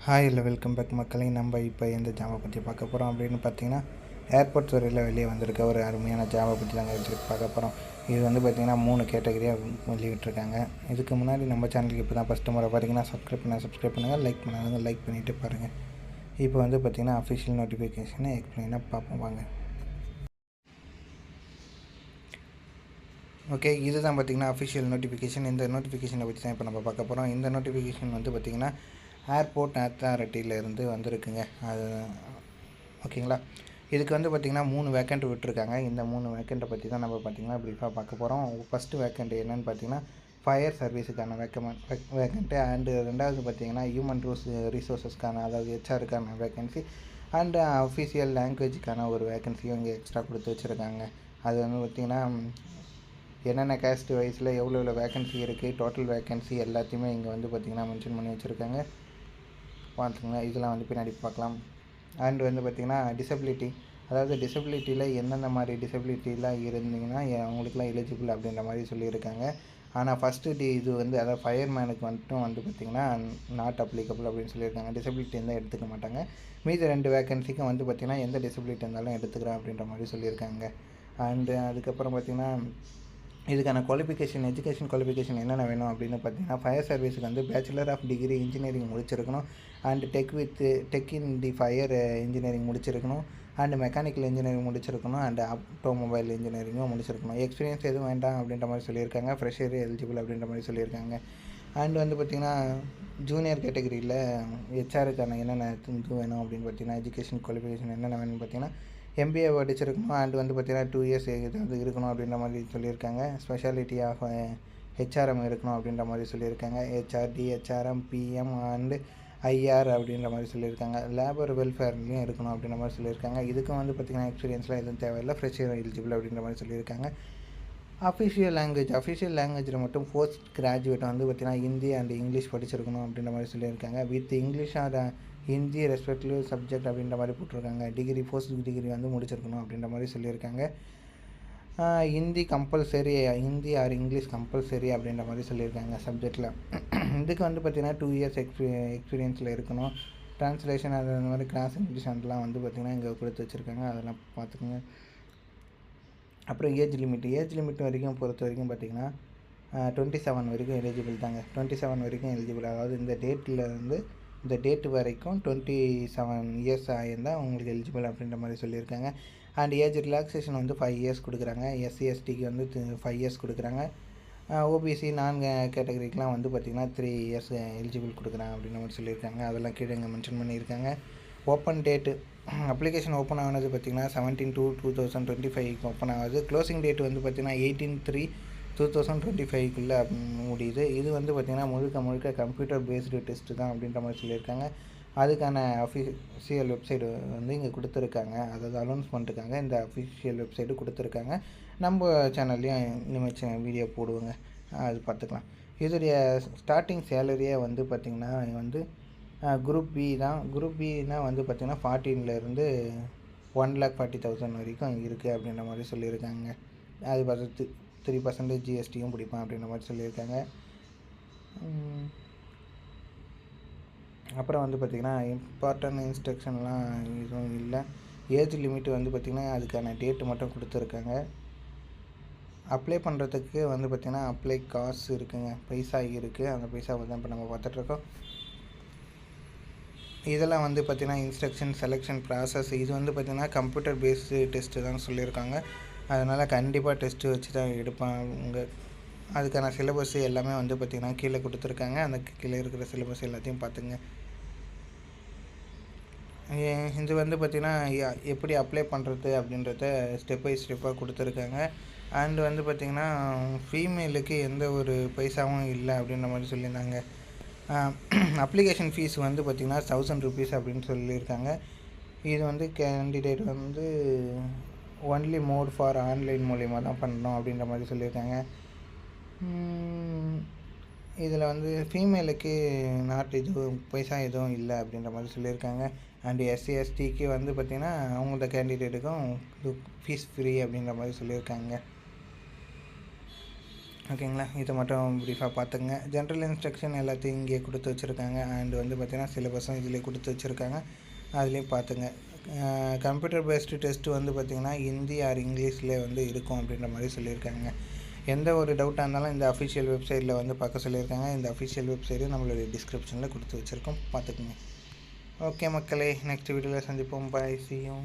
Hi இல்லை welcome back மக்களே. நம்ம இப்போ எந்த ஜாபை பற்றி பார்க்க போகிறோம் அப்படின்னு பார்த்தீங்கன்னா, ஏர்போர்ட் துறையில் வெளியே வந்திருக்க ஒரு அருமையான ஜாபை பற்றி தாங்க பார்க்க போகிறோம். இது வந்து பார்த்திங்கன்னா 3 கேட்டகரியாக வெளியிட்ருக்காங்க. இதுக்கு முன்னாடி நம்ம சேனலுக்கு இப்போ தான் ஃபஸ்ட்டு முறை பார்த்தீங்கன்னா சப்ஸ்கிரைப் பண்ணுங்கள், லைக் பண்ணாங்க லைக் பண்ணிவிட்டு பாருங்கள். இப்போ வந்து பார்த்திங்கன்னா அஃபிஷியல் நோட்டிஃபிகேஷனை எக்ஸ்பிளைனாக பார்ப்போம் வாங்க. ஓகே, இதுதான் பார்த்திங்கன்னா அஃபிஷியல் நோட்டிஃபிகேஷன். இந்த நோட்டிஃபிகேஷனை பற்றி தான் இப்போ நம்ம பார்க்க போகிறோம். இந்த நோட்டிஃபிகேஷன் வந்து பார்த்திங்கன்னா ஏர்போர்ட் அத்தாரிட்டியிலேருந்து வந்திருக்குங்க. அது ஓகேங்களா. இதுக்கு வந்து பார்த்திங்கன்னா 3 வேக்கண்ட் விட்டுருக்காங்க. இந்த 3 வேக்கண்ட்டை பற்றி தான் நம்ம பார்த்திங்கன்னா ப்ரீஃபாக பார்க்க போகிறோம். ஃபஸ்ட்டு வேக்கண்ட் என்னென்னு பார்த்திங்கன்னா ஃபயர் சர்வீஸுக்கான வேக்கண்ட்டு. அண்டு ரெண்டாவது பார்த்திங்கன்னா ஹியூமன் ரிசோர்ஸஸ்க்கான, அதாவது ஹெச்ஆருக்கான வேக்கன்சி. அண்டு அஃபிஷியல் லாங்குவேஜுக்கான ஒரு வேக்கன்சியும் இங்கே எக்ஸ்ட்ரா கொடுத்து வச்சுருக்காங்க. அது வந்து பார்த்திங்கன்னா என்னென்ன கேஸ்ட் வைஸில் எவ்வளோ வேக்கன்சி இருக்குது, டோட்டல் வேக்கன்சி எல்லாத்தையுமே இங்கே வந்து பார்த்திங்கன்னா மென்ஷன் பண்ணி வச்சுருக்காங்க. பார்த்துங்க, இதெல்லாம் வந்து பின்னாடி பார்க்கலாம். அண்ட் வந்து பார்த்திங்கன்னா டிசபிலிட்டி, அதாவது டிசபிலிட்டியில் எந்தெந்த மாதிரி டிசபிலிட்டிலாம் இருந்தீங்கன்னா அவங்களுக்குலாம் எலிஜிபிள் அப்படின்ற மாதிரி சொல்லியிருக்காங்க. ஆனால் ஃபஸ்ட்டு இது வந்து அதாவது ஃபயர்மேனுக்கு மட்டும் வந்து பார்த்திங்கன்னா நாட் அப்ளிகபிள் அப்படின்னு சொல்லியிருக்காங்க. டிசபிலிட்டி இருந்தால் எடுத்துக்க மாட்டாங்க. மீதி 2 வேக்கன்சிக்கும் வந்து பார்த்திங்கன்னா எந்த டிசபிலிட்டி இருந்தாலும் எடுத்துக்கிறேன் அப்படின்ற மாதிரி சொல்லியிருக்காங்க. அண்டு அதுக்கப்புறம் பார்த்திங்கன்னா இதுக்கான எஜுகேஷன் குவாலிஃபிகேஷன் என்னென்ன வேணும் அப்படின்னு பார்த்தீங்கன்னா, ஃபயர் சர்வீஸுக்கு வந்து பேச்சுலர் ஆஃப் டிகிரி இன்ஜினியரிங் முடிச்சிருக்கணும். And tech in the fire engineering முடிச்சிருக்கணும். அண்டு மெக்கானிக்கல் இன்ஜினியரிங் முடிச்சிருக்கணும். அண்டு ஆட்டோமொபைல் இன்ஜினியரிங்கும் முடிச்சிருக்கணும். எக்ஸ்பீரியன்ஸ் எதுவும் வேண்டாம் அப்படின்ற மாதிரி சொல்லியிருக்காங்க. ஃப்ரெஷர் எலிஜிபிள் அப்படின்ற மாதிரி சொல்லியிருக்காங்க. அண்ட் வந்து பார்த்திங்கன்னா ஜூனியர் கேட்டகரியில் ஹெச்ஆருக்கான என்னென்ன இது வேணும் அப்படின்னு பார்த்தீங்கன்னா, எஜுகேஷன் குவாலிஃபிகேஷன் என்னென்ன வேணும்னு பார்த்தீங்கன்னா எம்பிஏ படிச்சிருக்கணும். அண்ட் வந்து பார்த்திங்கன்னா 2 இயர்ஸ் ஏதாவது இருக்கணும் அப்படின்ற மாதிரி சொல்லியிருக்காங்க. ஸ்பெஷாலிட்டி ஆஃப் ஹெச்ஆர்எம் இருக்கணும் அப்படின்ற மாதிரி சொல்லியிருக்காங்க. HRD, HRM, PM and IR அப்படின்ற மாதிரி சொல்லியிருக்காங்க. லேபர் வெல்ஃபேர்லேயும் இருக்கணும் அப்படின்ற மாதிரி சொல்லியிருக்காங்க. இதுக்கும் வந்து பார்த்திங்கன்னா எக்ஸ்பீரியன்ஸ்லாம் எதுவும் தேவையில்லை, ஃப்ரெஷர் எலிஜிபிள் அப்படின்ற மாதிரி சொல்லியிருக்காங்க. அஃபிஷியல் லாங்குவேஜில் மட்டும் போஸ்ட் கிராஜுவேட் வந்து பார்த்திங்கன்னா ஹிந்தி அண்ட் இங்கிலீஷ் படிச்சிருக்கணும் அப்படின்ற மாதிரி சொல்லியிருக்காங்க. With English or Hindi respective subject அப்படின்ற மாதிரி போட்டிருக்காங்க. போஸ்ட் டிகிரி வந்து முடிச்சிருக்கணும் அப்படின்ற மாதிரி சொல்லியிருக்காங்க. ஹிந்தி ஆர் இங்கிலீஷ் கம்பல்சரி அப்படின்ற மாதிரி சொல்லியிருக்காங்க சப்ஜெக்டில். இதுக்கு வந்து பார்த்திங்கன்னா 2 இயர்ஸ் எக்ஸ்பீரியன்ஸில் இருக்கணும். ட்ரான்ஸ்லேஷன் அந்த மாதிரி கிளாஸ் இங்கிலீஷ் அதெல்லாம் வந்து பார்த்திங்கன்னா இங்கே கொடுத்து வச்சுருக்காங்க. அதெல்லாம் பார்த்துக்கோங்க. அப்புறம் ஏஜ் லிமிட் வரைக்கும் பொறுத்த வரைக்கும் பார்த்திங்கன்னா 27 வரைக்கும் எலிஜிபிள் தாங்க. 27 வரைக்கும் எலிஜிபிள், அதாவது இந்த டேட்டு வரைக்கும் 27 இயர்ஸ் ஆகியிருந்தால் உங்களுக்கு எலிஜிபிள் அப்படின்ற மாதிரி சொல்லியிருக்காங்க. அண்ட் ஏஜ் ரிலாக்ஸேஷன் வந்து 5 இயர்ஸ் கொடுக்குறாங்க. எஸ்சி எஸ்டிக்கு வந்து 5 இயர்ஸ் கொடுக்குறாங்க. ஓபிசி நான் கேட்டகரிக்கெலாம் வந்து பார்த்திங்கன்னா 3 இயர்ஸ் எலிஜிபிள் கொடுக்குறாங்க அப்படின்ற மாதிரி சொல்லியிருக்காங்க. அதெல்லாம் கீழே இங்கே மென்ஷன் பண்ணியிருக்காங்க. ஓப்பன் டேட்டு அப்ளிகேஷன் ஓப்பன் ஆனது பார்த்திங்கன்னா 17/2/2025 ஓப்பன் ஆகுது. க்ளோசிங் டேட் வந்து பார்த்திங்கன்னா 18/3/2025 முடியுது. இது வந்து பார்த்திங்கன்னா முழுக்க கம்ப்யூட்டர் பேஸ்டு டெஸ்ட்டு தான் அப்படின்ற மாதிரி சொல்லியிருக்காங்க. அதுக்கான அஃபிஷியல் வெப்சைட் வந்து இங்கே கொடுத்துருக்காங்க. அதாவது அனௌன்ஸ் பண்ணிருக்காங்க. இந்த அஃபிஷியல் வெப்சைட்டு கொடுத்துருக்காங்க. நம்ம சேனல்லையும் இனிமேல் வீடியோ போடுவோங்க, அது பார்த்துக்கலாம். இதோடைய ஸ்டார்டிங் சேலரியே வந்து பார்த்திங்கன்னா வந்து குரூப் பி தான். குரூப் பின்னா வந்து பார்த்திங்கன்னா 14,000 1,40,000 வரைக்கும் இருக்குது அப்படின்ற மாதிரி சொல்லியிருக்காங்க. அது பார்த்து 3% ஜிஎஸ்டியும் பிடிப்பான் அப்படின்ற மாதிரி சொல்லியிருக்காங்க. அப்புறம் வந்து பார்த்திங்கன்னா இம்பார்ட்டன்ட் இன்ஸ்ட்ரக்ஷன்லாம் எதுவும் இல்லை. ஏஜ் லிமிட் வந்து பார்த்திங்கன்னா அதுக்கான டேட்டு மட்டும் கொடுத்துருக்காங்க. அப்ளை பண்ணுறதுக்கு வந்து பார்த்திங்கன்னா அப்ளை காசு இருக்குங்க, பைசா இருக்குது. அந்த பைசாவை தான் இப்போ நம்ம பார்த்துட்ருக்கோம். இதெல்லாம் வந்து பார்த்திங்கன்னா இன்ஸ்ட்ரக்ஷன், செலெக்ஷன் ப்ராசஸ், இது வந்து பார்த்திங்கன்னா கம்ப்யூட்டர் பேஸ்டு டெஸ்ட்டு தான் சொல்லியிருக்காங்க. அதனால் கண்டிப்பாக டெஸ்ட்டு வச்சு தான் எடுப்பாங்க. அதுக்கான சிலபஸ் எல்லாமே வந்து பார்த்திங்கன்னா கீழே கொடுத்துருக்காங்க. அந்த கீழே இருக்கிற சிலபஸ் எல்லாத்தையும் பார்த்துங்க. இது வந்து பார்த்திங்கன்னா எப்படி அப்ளை பண்ணுறது அப்படின்றத ஸ்டெப் பை ஸ்டெப்பாக கொடுத்துருக்காங்க. அண்டு வந்து பார்த்திங்கன்னா ஃபீமேலுக்கு எந்த ஒரு பைசாவும் இல்லை அப்படின்ற மாதிரி சொல்லியிருந்தாங்க. அப்ளிகேஷன் ஃபீஸ் வந்து பார்த்திங்கன்னா 1000 rupees அப்படின்னு சொல்லியிருக்காங்க. இது வந்து கேண்டிடேட் வந்து ஒன்லி மோட் ஃபார் ஆன்லைன் மூலிமா தான் பண்ணணும் அப்படின்ற மாதிரி சொல்லியிருக்காங்க. இதில் வந்து ஃபீமேலுக்கு பைசா எதுவும் இல்லை அப்படின்ற மாதிரி சொல்லியிருக்காங்க. அண்டு எஸ்சி எஸ்டிக்கு வந்து பார்த்திங்கன்னா அவங்க கேண்டிடேட்டுக்கும் ஃபீஸ் ஃப்ரீ அப்படின்ற மாதிரி சொல்லியிருக்காங்க. ஓகேங்களா, இதை மட்டும் ப்ரீஃபாக பார்த்துங்க. ஜென்ரல் இன்ஸ்ட்ரக்ஷன் எல்லாத்தையும் இங்கே கொடுத்து வச்சுருக்காங்க. அண்ட் வந்து பார்த்திங்கன்னா சிலபஸும் இதிலே கொடுத்து வச்சுருக்காங்க, அதுலேயும் பார்த்துங்க. கம்ப்யூட்டர் பேஸ்டு டெஸ்ட்டு வந்து பார்த்திங்கன்னா ஹிந்தி ஆர் இங்கிலீஷில் வந்து இருக்கும் அப்படின்ற மாதிரி சொல்லியிருக்காங்க. எந்த ஒரு டவுட்டாக இருந்தாலும் இந்த அஃபிஷியல் வெப்சைட்டில் வந்து பார்க்க சொல்லியிருக்காங்க. இந்த அஃபிஷியல் வெப்சைட்டும் நம்மளுடைய டிஸ்கிரிப்ஷனில் கொடுத்து வச்சுருக்கோம், பார்த்துக்குங்க. ஓகே மக்களே, நெக்ஸ்ட் வீடியோவில் சந்திப்போம். பாய், see you.